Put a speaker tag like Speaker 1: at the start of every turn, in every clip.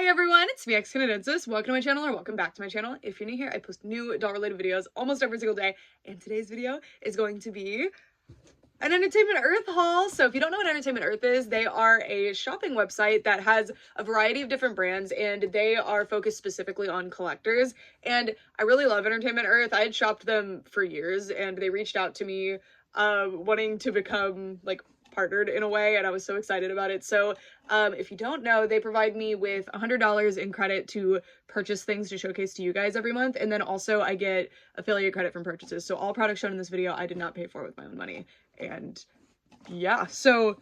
Speaker 1: Hey everyone, it's me, GODZILLA. Welcome to my channel, or welcome back to my channel. If you're new here, I post new doll-related videos almost every single day, and today's video is going to be an Entertainment Earth haul. So if you don't know what Entertainment Earth is, they are a shopping website that has a variety of different brands, and they are focused specifically on collectors. And I really love Entertainment Earth. I had shopped them for years, and they reached out to me wanting to become like partnered in a way, and I was so excited about it. So if you don't know, they provide me with $100 in credit to purchase things to showcase to you guys every month, and then also I get affiliate credit from purchases. So all products shown in this video I did not pay for with my own money. And yeah, so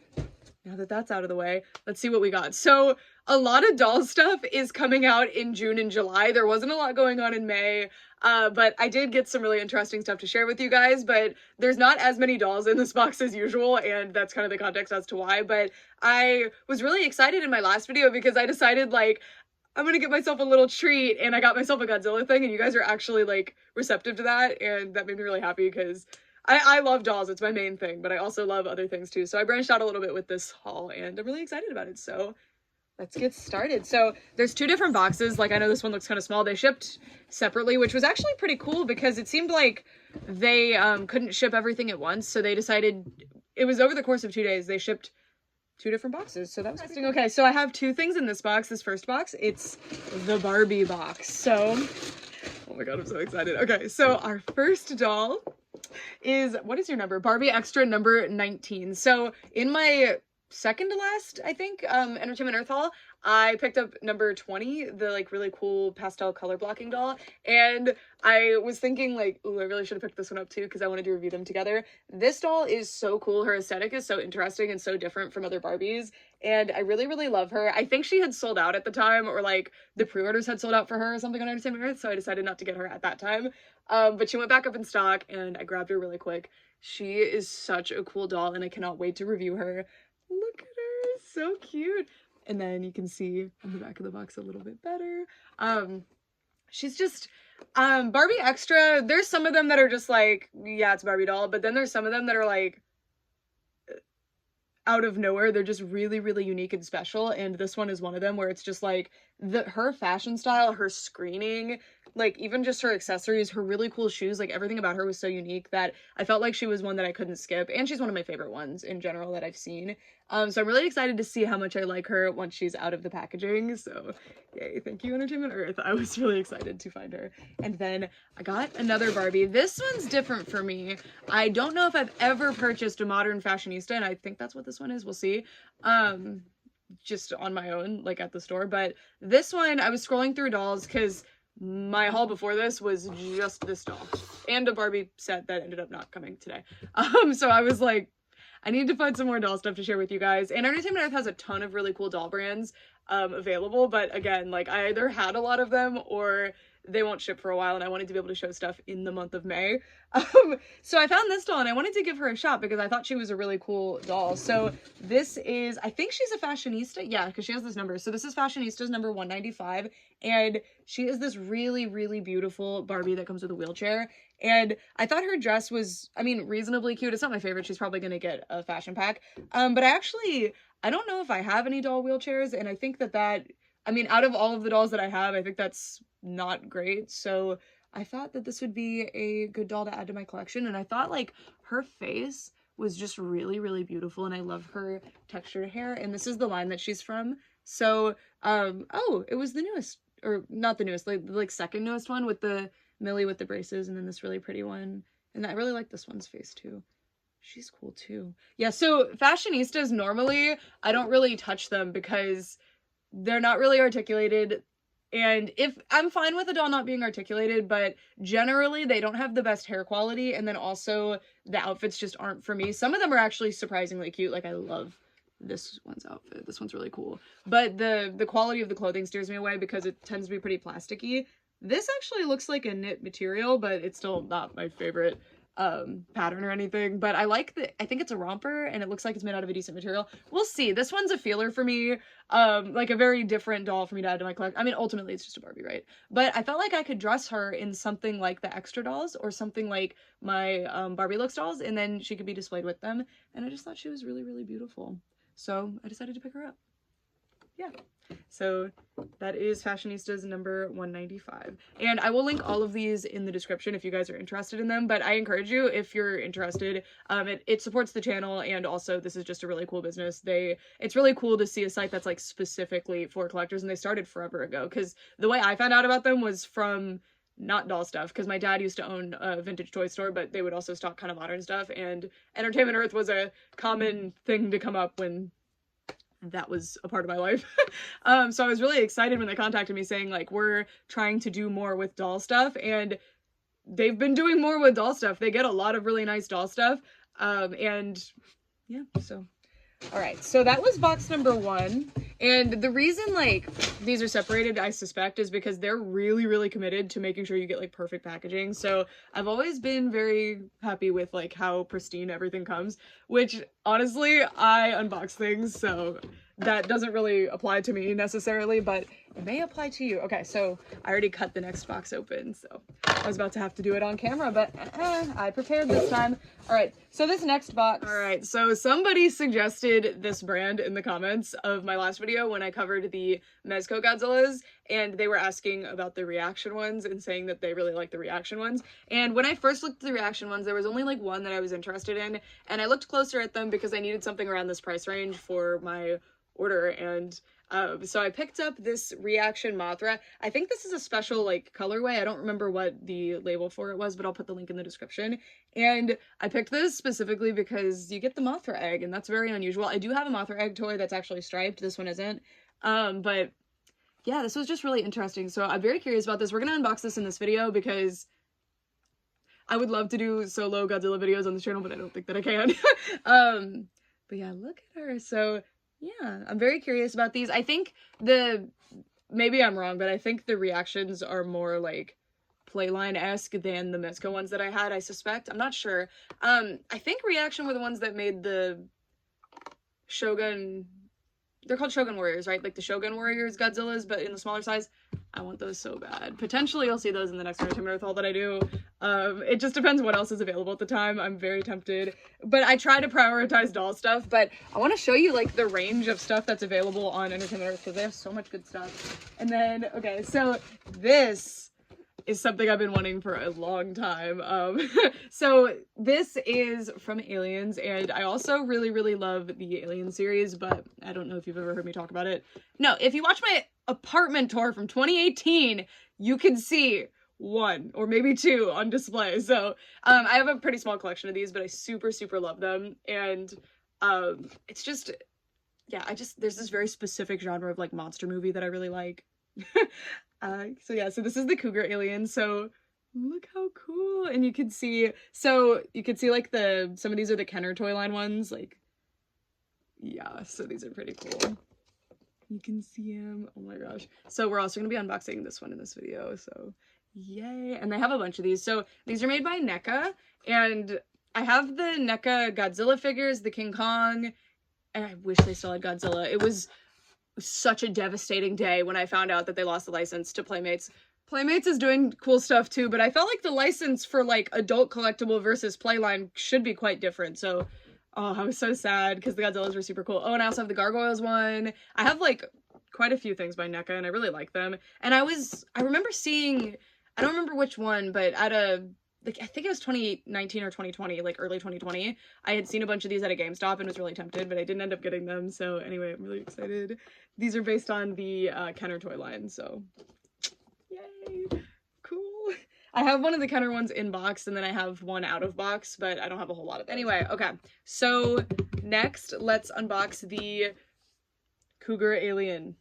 Speaker 1: now that that's out of the way, let's see what we got. So a lot of doll stuff is coming out in June and July. There wasn't a lot going on in May, but I did get some really interesting stuff to share with you guys, but there's not as many dolls in this box as usual, and that's kind of the context as to why. But I was really excited in my last video because I decided, like, I'm gonna get myself a little treat, and I got myself a Godzilla thing, and you guys are actually, like, receptive to that, and that made me really happy because I love dolls. It's my main thing, but I also love other things too. So I branched out a little bit with this haul, and I'm really excited about it. So let's get started. So there's two different boxes. Like, I know this one looks kind of small. They shipped separately, which was actually pretty cool because it seemed like they couldn't ship everything at once. So they decided, it was over the course of 2 days, they shipped two different boxes. So that was interesting. Okay, so I have two things in this box. This first box, it's the Barbie box. So, oh my God, I'm so excited. Okay, so our first doll is, what is your number? Barbie Extra number 19. So in my second to last, I think, Entertainment Earth haul, I picked up number 20, the like really cool pastel color blocking doll, and I was thinking like, ooh, I really should have picked this one up too because I wanted to review them together. This doll is so cool. Her aesthetic is so interesting and so different from other Barbies, and I really, really love her. I think she had sold out at the time, or like the pre-orders had sold out for her or something on Entertainment Earth, so I decided not to get her at that time. But she went back up in stock, and I grabbed her really quick. She is such a cool doll, and I cannot wait to review her. Look at her, so cute. And then you can see on the back of the box a little bit better. She's just, Barbie Extra, there's some of them that are just like, yeah, it's a Barbie doll, but then there's some of them that are like, out of nowhere, they're just really, really unique and special, and this one is one of them where it's just like, her fashion style, her screening, like even just her accessories, her really cool shoes, like everything about her was so unique that I felt like she was one that I couldn't skip, and she's one of my favorite ones in general that I've seen. So I'm really excited to see how much I like her once she's out of the packaging. So yay, thank you Entertainment Earth. I was really excited to find her. And then I got another Barbie. This one's different for me. I don't know if I've ever purchased a modern fashionista, and I think that's what this one is. We'll see. Just on my own, like at the store. But this one, I was scrolling through dolls because my haul before this was just this doll and a Barbie set that ended up not coming today. So I was like, I need to find some more doll stuff to share with you guys. And Entertainment Earth has a ton of really cool doll brands available, but again, like I either had a lot of them or they won't ship for a while, and I wanted to be able to show stuff in the month of May. So I found this doll and I wanted to give her a shot because I thought she was a really cool doll. So this is, I think she's a fashionista. Yeah, because she has this number. So this is Fashionista's number 195, and she is this really, really beautiful Barbie that comes with a wheelchair. And I thought her dress was, I mean, reasonably cute. It's not my favorite. She's probably going to get a fashion pack. But I don't know if I have any doll wheelchairs, and I think that, I mean, out of all of the dolls that I have, I think that's not great. So I thought that this would be a good doll to add to my collection, and I thought like her face was just really, really beautiful, and I love her textured hair, and this is the line that she's from. So, oh, it was the newest, or not the newest, like second newest one with the Millie with the braces, and then this really pretty one, and I really like this one's face too. She's cool too. Yeah, so fashionistas, normally I don't really touch them because they're not really articulated, and if I'm fine with a doll not being articulated, but generally they don't have the best hair quality, and then also the outfits just aren't for me. Some of them are actually surprisingly cute. Like I love this one's outfit. This one's really cool, but the quality of the clothing steers me away because it tends to be pretty plasticky. This actually looks like a knit material, but it's still not my favorite pattern or anything. But I like I think it's a romper, and it looks like it's made out of a decent material. We'll see. This one's a feeler for me, like a very different doll for me to add to my collection. I mean, ultimately it's just a Barbie, right? But I felt like I could dress her in something like the extra dolls or something like my Barbie Looks dolls, and then she could be displayed with them. And I just thought she was really, really beautiful. So I decided to pick her up. Yeah. So that is Fashionistas number 195. And I will link all of these in the description if you guys are interested in them, but I encourage you, if you're interested, it supports the channel, and also this is just a really cool business. It's really cool to see a site that's like specifically for collectors, and they started forever ago, because the way I found out about them was from not doll stuff, because my dad used to own a vintage toy store, but they would also stock kind of modern stuff, and Entertainment Earth was a common thing to come up when that was a part of my life. So I was really excited when they contacted me saying like, we're trying to do more with doll stuff, and they've been doing more with doll stuff. They get a lot of really nice doll stuff. And yeah, so all right, so that was box number 1. And the reason like these are separated, I suspect, is because they're really, really committed to making sure you get like perfect packaging. So I've always been very happy with like how pristine everything comes, which honestly, I unbox things, so that doesn't really apply to me necessarily, but it may apply to you. Okay, so I already cut the next box open, so I was about to have to do it on camera, but I prepared this time. All right, so this next box. All right, so somebody suggested this brand in the comments of my last video when I covered the Mezco Godzillas, and they were asking about the reaction ones and saying that they really like the reaction ones. And when I first looked at the reaction ones, there was only like one that I was interested in, and I looked closer at them because I needed something around this price range for my order, and so I picked up this reaction Mothra. I think this is a special like colorway. I don't remember what the label for it was, but I'll put the link in the description. And I picked this specifically because you get the Mothra egg, and that's very unusual. I do have a Mothra egg toy that's actually striped. This one isn't. But yeah, this was just really interesting. So I'm very curious about this. We're gonna unbox this in this video because I would love to do solo Godzilla videos on the channel, but I don't think that I can. But yeah, look at her. So yeah, I'm very curious about these. I think maybe I'm wrong, but I think the reactions are more like Playline-esque than the Mezco ones that I had, I suspect. I'm not sure. I think Reaction were the ones that made the Shogun, they're called Shogun Warriors, right? Like the Shogun Warriors Godzillas, but in the smaller size. I want those so bad. Potentially you'll see those in the next Entertainment Earth haul that I do. It just depends what else is available at the time. I'm very tempted. But I try to prioritize doll stuff, but I want to show you like the range of stuff that's available on Entertainment Earth because they have so much good stuff. And then, okay, so this is something I've been wanting for a long time. So this is from Aliens, and I also really, really love the Alien series, but I don't know if you've ever heard me talk about it. No, if you watch my apartment tour from 2018, you can see one or maybe two on display. So I have a pretty small collection of these, but I super, super love them. And it's just, yeah, there's this very specific genre of like monster movie that I really like. So yeah, so this is the Cougar Alien. So look how cool. And you can see like some of these are the Kenner toy line ones, like, yeah, so these are pretty cool. You can see him. Oh my gosh. So we're also going to be unboxing this one in this video. So yay. And they have a bunch of these. So these are made by NECA, and I have the NECA Godzilla figures, the King Kong, and I wish they still had Godzilla. It was such a devastating day when I found out that they lost the license to Playmates. Playmates is doing cool stuff too, but I felt like the license for like adult collectible versus Playline should be quite different. So, oh, I was so sad because the Godzillas were super cool. Oh, and I also have the Gargoyles one. I have like quite a few things by NECA, and I really like them. And I remember seeing, I don't remember which one, but at I think it was 2019 or 2020, like early 2020, I had seen a bunch of these at a GameStop and was really tempted, but I didn't end up getting them. So anyway, I'm really excited. These are based on the Kenner toy line, so yay, cool. I have one of the Kenner ones in box, and then I have one out of box, but I don't have a whole lot of those. Anyway, okay, so next, let's unbox the Cougar Alien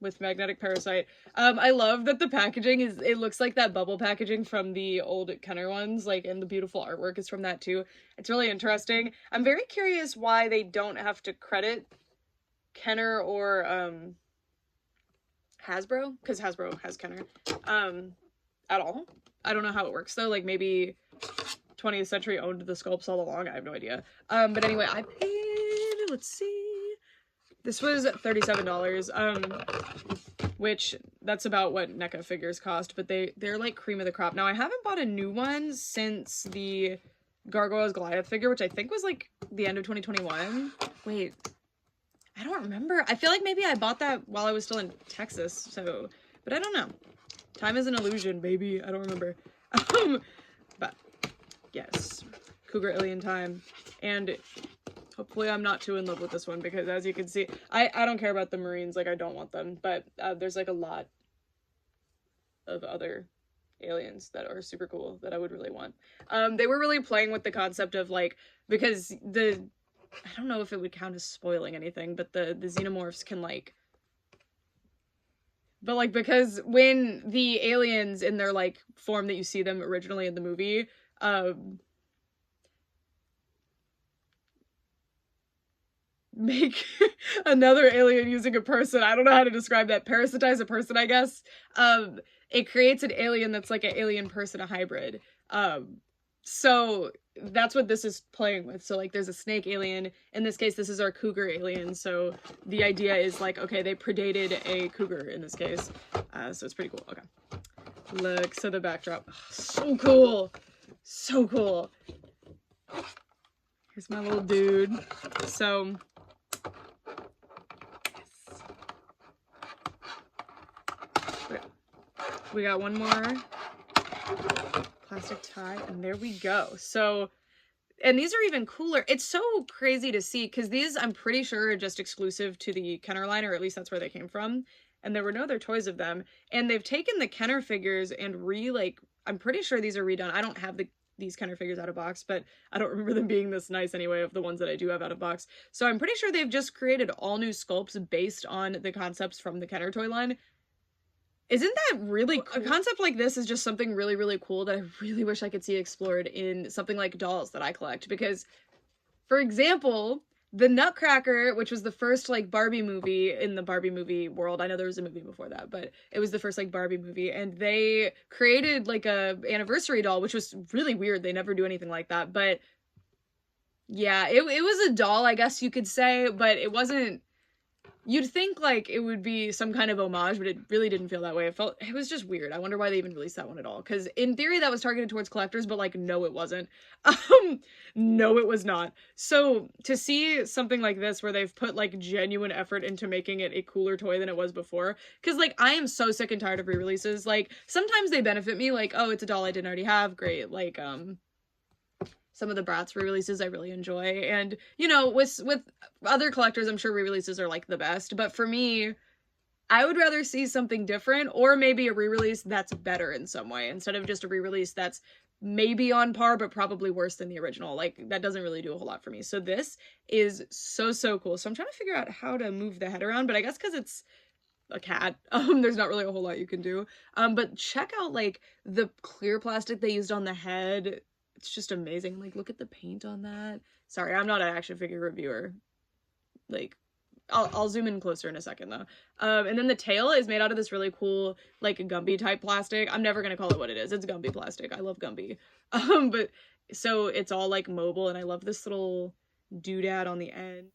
Speaker 1: with magnetic parasite. I love that the packaging it looks like that bubble packaging from the old Kenner ones, like, and the beautiful artwork is from that too. It's really interesting. I'm very curious why they don't have to credit Kenner or Hasbro, because Hasbro has Kenner at all. I don't know how it works though, like maybe 20th Century owned the sculpts all along, I have no idea. But anyway, I paid, let's see, this was $37, which that's about what NECA figures cost, but they're like cream of the crop. Now, I haven't bought a new one since the Gargoyles Goliath figure, which I think was like the end of 2021. Wait, I don't remember. I feel like maybe I bought that while I was still in Texas, so, but I don't know. Time is an illusion, baby. I don't remember. But yes, Cougar Alien time. And hopefully I'm not too in love with this one, because as you can see, I don't care about the Marines, like I don't want them, but there's like a lot of other aliens that are super cool that I would really want. They were really playing with the concept of like, because I don't know if it would count as spoiling anything, but the xenomorphs can like, but like, because when the aliens in their like form that you see them originally in the movie, make another alien using a person, I don't know how to describe that, parasitize a person, I guess, it creates an alien that's like an alien person, a hybrid. So that's what this is playing with. So like there's a snake alien. In this case, this is our cougar alien. So the idea is like, okay, they predated a cougar in this case. So it's pretty cool. Okay. Look, so the backdrop. Oh, so cool. So cool. Here's my little dude. So we got one more plastic tie, and there we go. So, and these are even cooler. It's so crazy to see, because these, I'm pretty sure, are just exclusive to the Kenner line, or at least that's where they came from, and there were no other toys of them. And they've taken the Kenner figures and I'm pretty sure these are redone. I don't have these Kenner figures out of box, but I don't remember them being this nice anyway, of the ones that I do have out of box. So I'm pretty sure they've just created all new sculpts based on the concepts from the Kenner toy line. Isn't that really cool? A concept like this is just something really, really cool that I really wish I could see explored in something like dolls that I collect. Because, for example, the Nutcracker, which was the first like Barbie movie in the Barbie movie world. I know there was a movie before that, but it was the first like Barbie movie, and they created like a anniversary doll, which was really weird. They never do anything like that, but yeah, it was a doll, I guess you could say, but it wasn't. You'd think like it would be some kind of homage, but it really didn't feel that way. It was just weird. I wonder why they even released that one at all. Because in theory that was targeted towards collectors, but like, no, it wasn't. No, it was not. So to see something like this where they've put like genuine effort into making it a cooler toy than it was before. Because like, I am so sick and tired of re-releases. Like, sometimes they benefit me, like, oh, it's a doll I didn't already have. Great. Like, some of the Bratz re-releases I really enjoy, and you know, with other collectors, I'm sure re-releases are like the best, but for me, I would rather see something different, or maybe a re-release that's better in some way, instead of just a re-release that's maybe on par, but probably worse than the original. Like, that doesn't really do a whole lot for me. So this is so cool. So I'm trying to figure out how to move the head around, but I guess because it's a cat, there's not really a whole lot you can do. But check out like the clear plastic they used on the head. It's just amazing. Like, look at the paint on that. Sorry, I'm not an action figure reviewer. Like, I'll zoom in closer in a second though. And then the tail is made out of this really cool, like, Gumby type plastic. I'm never gonna call it what it is. It's Gumby plastic. I love Gumby. But so it's all like mobile, and I love this little doodad on the end.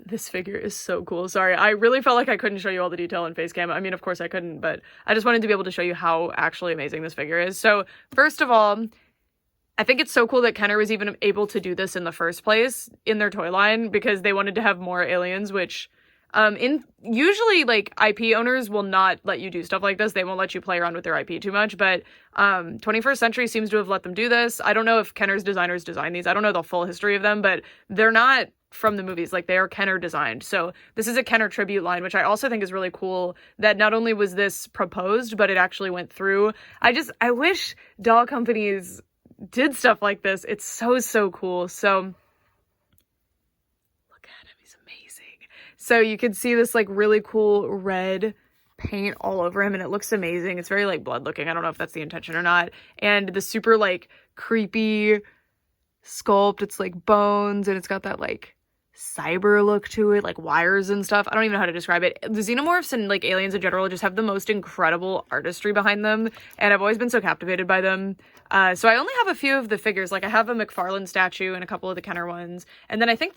Speaker 1: This figure is so cool. Sorry, I really felt like I couldn't show you all the detail in face cam. I mean, of course I couldn't, but I just wanted to be able to show you how actually amazing this figure is. So first of all, I think it's so cool that Kenner was even able to do this in the first place in their toy line, because they wanted to have more aliens, which usually like IP owners will not let you do stuff like this. They won't let you play around with their IP too much, but 21st Century seems to have let them do this. I don't know if Kenner's designers designed these. I don't know the full history of them, but they're not from the movies. Like, they are Kenner designed. So this is a Kenner tribute line, which I also think is really cool, that not only was this proposed, but it actually went through. I wish doll companies did stuff like this. It's so cool. So look at him, he's amazing. So you can see this like really cool red paint all over him, and it looks amazing. It's very like blood looking. I don't know if that's the intention or not. And the super like creepy sculpt, it's like bones, and it's got that like cyber look to it, like wires and stuff. I don't even know how to describe it. The xenomorphs and like aliens in general just have the most incredible artistry behind them, and I've always been so captivated by them. So I only have a few of the figures. Like, I have a McFarlane statue and a couple of the Kenner ones, and then I think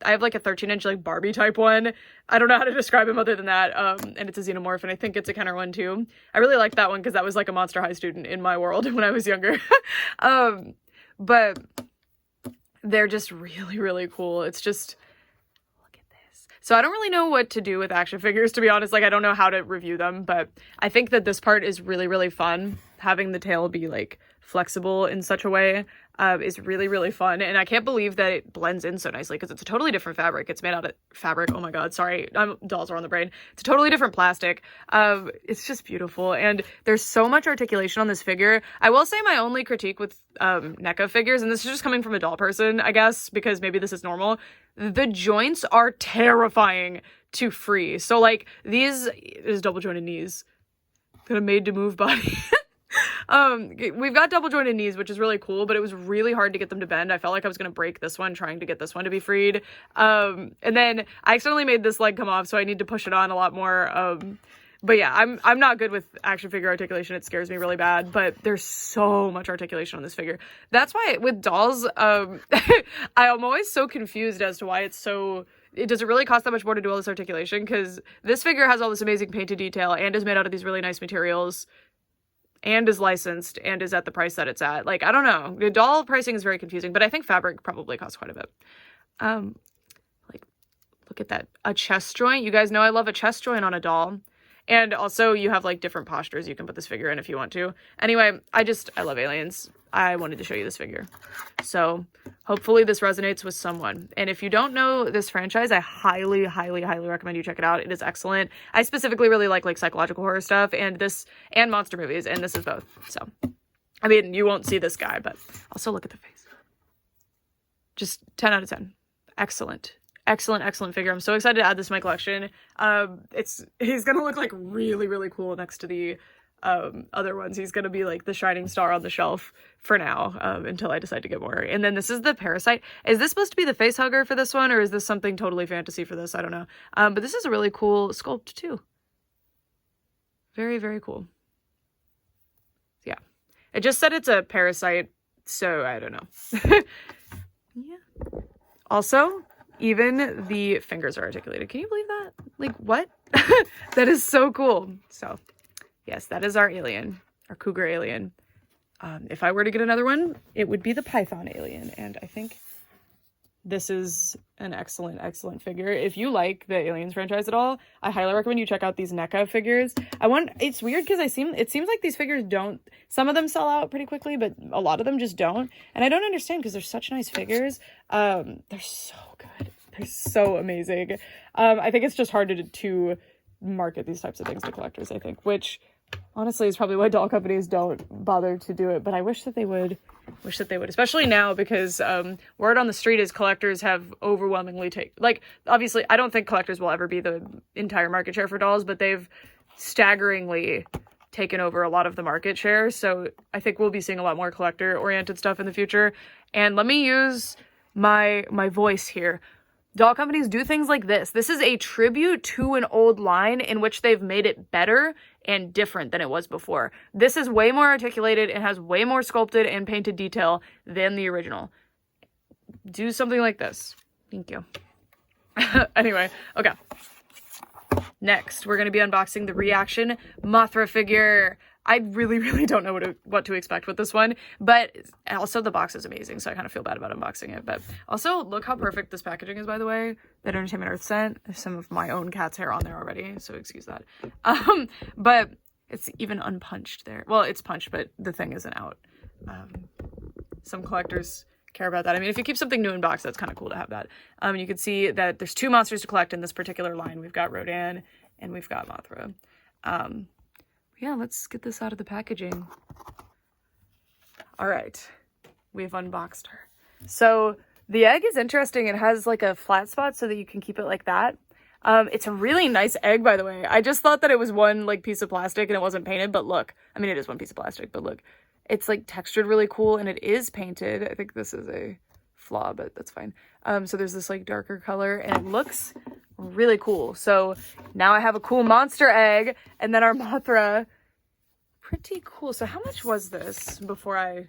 Speaker 1: I have like a 13-inch like Barbie type one. I don't know how to describe him other than that. And it's a xenomorph, and I think it's a Kenner one too. I really like that one because that was like a Monster High student in my world when I was younger. But they're just really cool. It's just, look at this. So I don't really know what to do with action figures, to be honest. Like, I don't know how to review them, but I think that this part is really, really fun. Having the tail be, like, flexible in such a way is really, really fun. And I can't believe that it blends in so nicely because it's a totally different fabric. It's made out of fabric. Oh my god, sorry. Dolls are on the brain. It's a totally different plastic. It's just beautiful. And there's so much articulation on this figure. I will say my only critique with NECA figures, and this is just coming from a doll person, I guess, because maybe this is normal, the joints are terrifying to free. So, like, these is double jointed knees. Got a made to move body. We've got double jointed knees, which is really cool, but it was really hard to get them to bend. I felt like I was gonna break this one trying to get this one to be freed. And then I accidentally made this leg come off, so I need to push it on a lot more. But yeah, I'm not good with action figure articulation. It scares me really bad, but there's so much articulation on this figure. That's why with dolls, I'm always so confused as to why it's so... Does it really cost that much more to do all this articulation? Because this figure has all this amazing painted detail and is made out of these really nice materials and is licensed and is at the price that it's at. Like, I don't know. The doll pricing is very confusing, but I think fabric probably costs quite a bit. Like, look at that. A chest joint. You guys know I love a chest joint on a doll. And also you have like different postures you can put this figure in if you want to. Anyway, I love aliens. I wanted to show you this figure. So hopefully this resonates with someone. And if you don't know this franchise, I highly, highly, highly recommend you check it out. It is excellent. I specifically really like psychological horror stuff and monster movies, and this is both. So, I mean, you won't see this guy, but also look at the face. Just 10 out of 10. Excellent. Excellent, excellent figure. I'm so excited to add this to my collection. He's gonna look like really, really cool next to the other ones. He's gonna be like the shining star on the shelf for now, until I decide to get more. And then this is the parasite. Is this supposed to be the face hugger for this one, or is this something totally fantasy for this? I don't know. But this is a really cool sculpt too. Very, very cool. Yeah. It just said it's a parasite, so I don't know. Yeah. Also, even the fingers are articulated. Can you believe that? Like, what? That is so cool. So, yes, that is our alien, our cougar alien. If I were to get another one, it would be the python alien. And I think this is an excellent, excellent figure. If you like the Aliens franchise at all, I highly recommend you check out these NECA figures. It's weird because it seems like these figures don't, some of them sell out pretty quickly, but a lot of them just don't. And I don't understand because they're such nice figures. They're so good. They're so amazing. I think it's just hard to market these types of things to collectors, I think, which honestly is probably why doll companies don't bother to do it, but I wish that they would. Especially now, because word on the street is collectors have overwhelmingly obviously I don't think collectors will ever be the entire market share for dolls, but they've staggeringly taken over a lot of the market share. So I think we'll be seeing a lot more collector oriented stuff in the future. And let me use my voice here. Doll companies do things like this. This is a tribute to an old line in which they've made it better and different than it was before. This is way more articulated and has way more sculpted and painted detail than the original. Do something like this. Thank you. Anyway, okay. Next, we're going to be unboxing the Reaction Mothra figure. I really, really don't know what to expect with this one, but also the box is amazing, so I kind of feel bad about unboxing it. But also, look how perfect this packaging is, by the way. That Entertainment Earth sent. There's some of my own cat's hair on there already, so excuse that. But it's even unpunched there. Well, it's punched, but the thing isn't out. Some collectors care about that. I mean, if you keep something new in box, that's kind of cool to have that. You can see that there's 2 monsters to collect in this particular line. We've got Rodan and we've got Mothra. Yeah, let's get this out of the packaging. All right, we've unboxed her. So the egg is interesting. It has like a flat spot so that you can keep it like that. It's a really nice egg, by the way. I just thought that it was one like piece of plastic and it wasn't painted, but look, I mean, it is one piece of plastic, but look, it's like textured really cool and it is painted. I think this is a flaw, but that's fine. So there's this like darker color and it looks really cool. So now I have a cool monster egg and then our Mothra. Pretty cool. So how much was this before I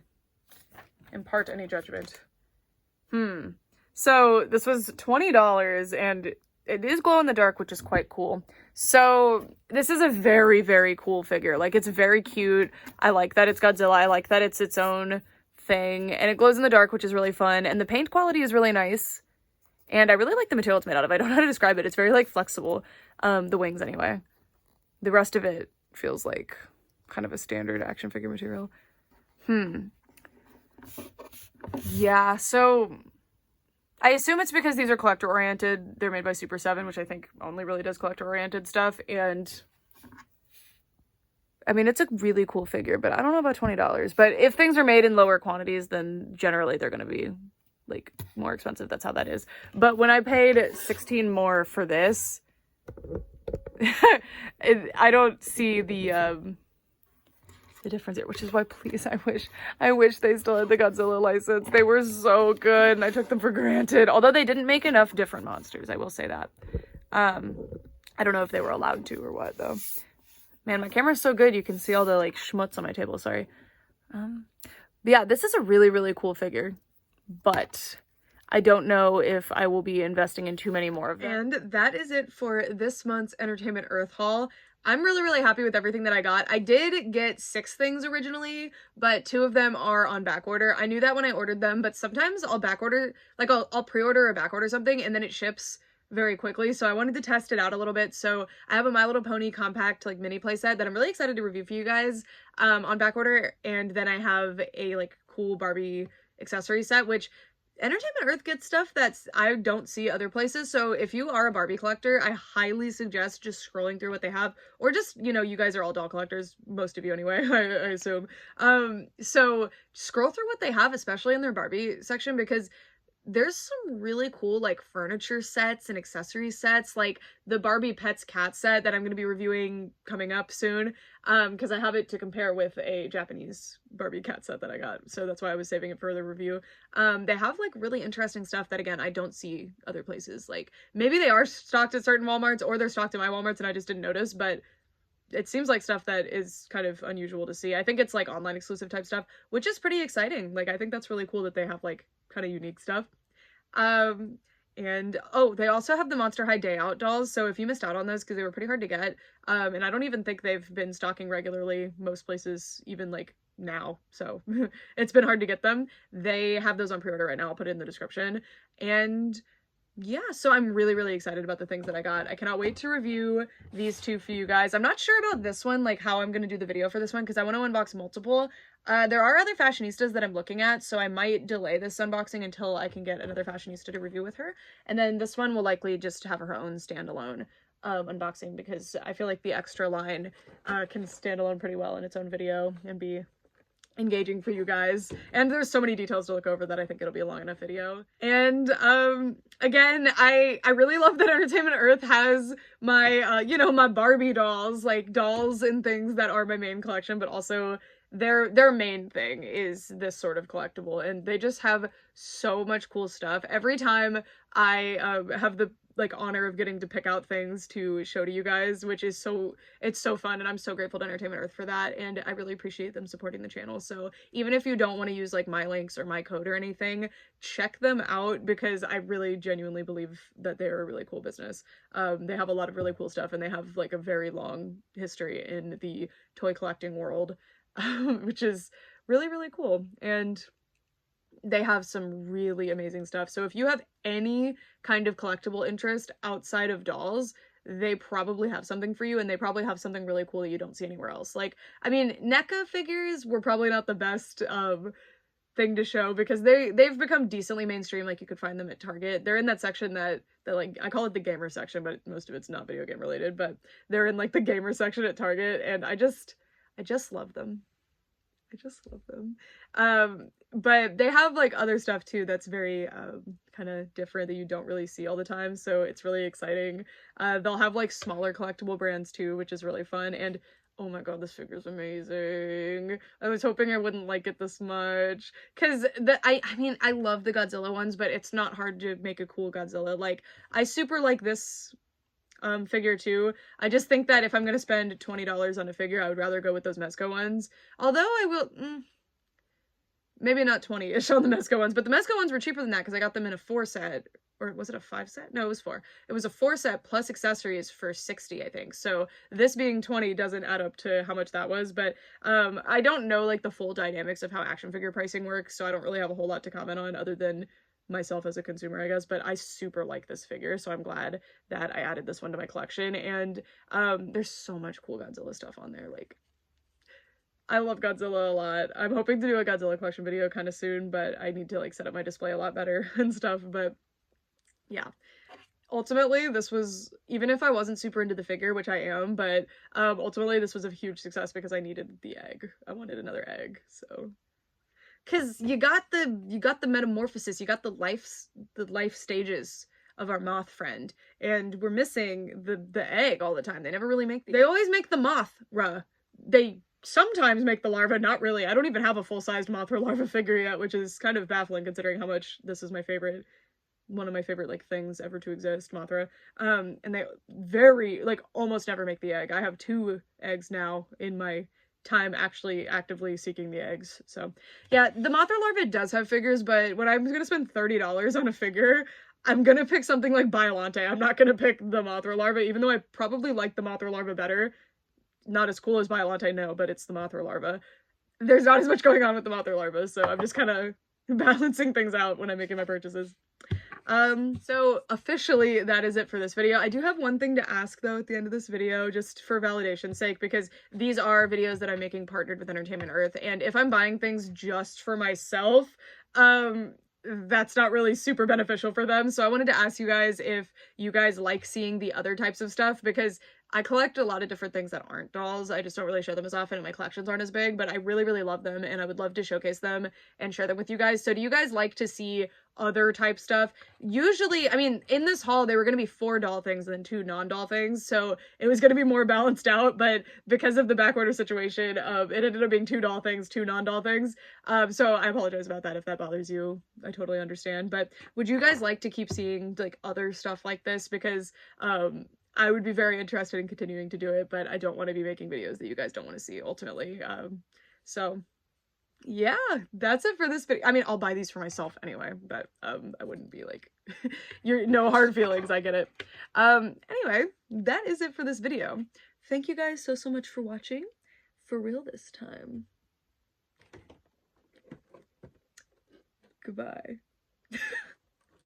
Speaker 1: impart any judgment? So this was $20 and it is glow in the dark, which is quite cool. So this is a very, very cool figure. Like, it's very cute. I like that it's Godzilla. I like that it's own thing and it glows in the dark, which is really fun. And the paint quality is really nice. And I really like the material it's made out of. I don't know how to describe it. It's very like flexible. The wings anyway. The rest of it feels like kind of a standard action figure material. Yeah, so I assume it's because these are collector oriented. They're made by Super 7, which I think only really does collector oriented stuff. And I mean, it's a really cool figure, but I don't know about $20. But if things are made in lower quantities, then generally they're going to be like more expensive. That's how that is. But when I paid 16 more for this, I don't see the difference here, which is why, please, I wish they still had the Godzilla license. They were so good and I took them for granted, although they didn't make enough different monsters, I will say that. I don't know if they were allowed to or what though. Man, my camera's so good you can see all the like schmutz on my table, sorry. Yeah, this is a really, really cool figure, but I don't know if I will be investing in too many more of them. And that is it for this month's Entertainment Earth haul. I'm really, really happy with everything that I got. I did get 6 things originally, but 2 of them are on back order. I knew that when I ordered them, but sometimes I'll back order, like I'll pre-order or back order something and then it ships very quickly. So I wanted to test it out a little bit. So I have a My Little Pony compact like mini playset that I'm really excited to review for you guys on back order. And then I have a like cool Barbie accessory set, which Entertainment Earth gets stuff that's I don't see other places. So if you are a Barbie collector, I highly suggest just scrolling through what they have, or just, you know, you guys are all doll collectors, most of you anyway, I assume. So scroll through what they have, especially in their Barbie section, because there's some really cool like furniture sets and accessory sets, like the Barbie Pets cat set that I'm going to be reviewing coming up soon, because I have it to compare with a Japanese Barbie cat set that I got, so that's why I was saving it for the review. They have like really interesting stuff that again I don't see other places. Like maybe they are stocked at certain Walmarts or they're stocked at my Walmarts and I just didn't notice, but it seems like stuff that is kind of unusual to see. I think it's like online exclusive type stuff, which is pretty exciting. Like I think that's really cool that they have like kind of unique stuff. And oh, they also have the Monster High Day Out dolls, so if you missed out on those because they were pretty hard to get, and I don't even think they've been stocking regularly most places even like now, so it's been hard to get them. They have those on pre-order right now. I'll put it in the description. And yeah, so I'm really, really excited about the things that I got. I cannot wait to review these 2 for you guys. I'm not sure about this one, like how I'm going to do the video for this one, because I want to unbox multiple. There are other fashionistas that I'm looking at, so I might delay this unboxing until I can get another fashionista to review with her. And then this one will likely just have her own standalone unboxing, because I feel like the extra line can stand alone pretty well in its own video and be engaging for you guys. And there's so many details to look over that I think it'll be a long enough video. And again, I really love that Entertainment Earth has my you know, my Barbie dolls, like dolls and things that are my main collection, but also their main thing is this sort of collectible, and they just have so much cool stuff. Every time I have the like honor of getting to pick out things to show to you guys, which is it's so fun, and I'm so grateful to Entertainment Earth for that, and I really appreciate them supporting the channel. So even if you don't want to use like my links or my code or anything, check them out, because I really genuinely believe that they're a really cool business. They have a lot of really cool stuff, and they have like a very long history in the toy collecting world, which is really, really cool. And they have some really amazing stuff. So if you have any kind of collectible interest outside of dolls, they probably have something for you, and they probably have something really cool that you don't see anywhere else. Like, I mean, NECA figures were probably not the best thing to show, because they've become decently mainstream. Like you could find them at Target. They're in that section that like, I call it the gamer section, but most of it's not video game related, but they're in like the gamer section at Target, and I just love them. I just love them. But they have like other stuff too that's very kind of different that you don't really see all the time, so it's really exciting. They'll have like smaller collectible brands too, which is really fun. And oh my god, this figure's amazing. I was hoping I wouldn't like it this much, because I mean, I love the Godzilla ones, but it's not hard to make a cool Godzilla. Like, I super like this figure too. I just think that if I'm gonna spend $20 on a figure, I would rather go with those Mezco ones. Although I will, maybe not 20-ish on the Mezco ones, but the Mezco ones were cheaper than that because I got them in a 4 set, or was it a 5 set? No, it was 4. It was a 4 set plus accessories for 60, I think. So this being 20 doesn't add up to how much that was, but I don't know like the full dynamics of how action figure pricing works, so I don't really have a whole lot to comment on other than myself as a consumer, I guess, but I super like this figure, so I'm glad that I added this one to my collection. And there's so much cool Godzilla stuff on there. Like, I love Godzilla a lot. I'm hoping to do a Godzilla collection video kind of soon, but I need to like set up my display a lot better and stuff. But yeah, ultimately this was, even if I wasn't super into the figure, which I am, but ultimately this was a huge success because I needed the egg. I wanted another egg, so. Cause you got the metamorphosis, you got the life stages of our moth friend, and we're missing the egg all the time. They never really make they always make the Mothra. They sometimes make the larva, not really. I don't even have a full-sized Mothra larva figure yet, which is kind of baffling considering how much this is my favorite, one of my favorite like things ever to exist, Mothra. And they very like almost never make the egg. I have 2 eggs now in my time actually actively seeking the eggs. So yeah, the Mothra larva does have figures, but when I'm gonna spend $30 on a figure, I'm gonna pick something like Biollante. I'm not gonna pick the Mothra larva, even though I probably like the Mothra larva better. Not as cool as Biollante, no, but it's the Mothra larva. There's not as much going on with the Mothra larva, so I'm just kind of balancing things out when I'm making my purchases. So officially that is it for this video. I do have one thing to ask though at the end of this video, just for validation's sake, because these are videos that I'm making partnered with Entertainment Earth, and if I'm buying things just for myself, that's not really super beneficial for them. So I wanted to ask you guys if you guys like seeing the other types of stuff, because I collect a lot of different things that aren't dolls. I just don't really show them as often and my collections aren't as big, but I really, really love them and I would love to showcase them and share them with you guys. So do you guys like to see other type stuff? Usually, I mean, in this haul, they were going to be 4 doll things and then 2 non-doll things. So it was going to be more balanced out, but because of the backorder situation, it ended up being 2 doll things, 2 non-doll things. So I apologize about that if that bothers you. I totally understand. But would you guys like to keep seeing like other stuff like this? Because, I would be very interested in continuing to do it, but I don't want to be making videos that you guys don't want to see ultimately. So yeah, that's it for this video. I mean, I'll buy these for myself anyway, but I wouldn't be like, you're no hard feelings, I get it. Anyway, that is it for this video. Thank you guys so much for watching. For real this time. Goodbye.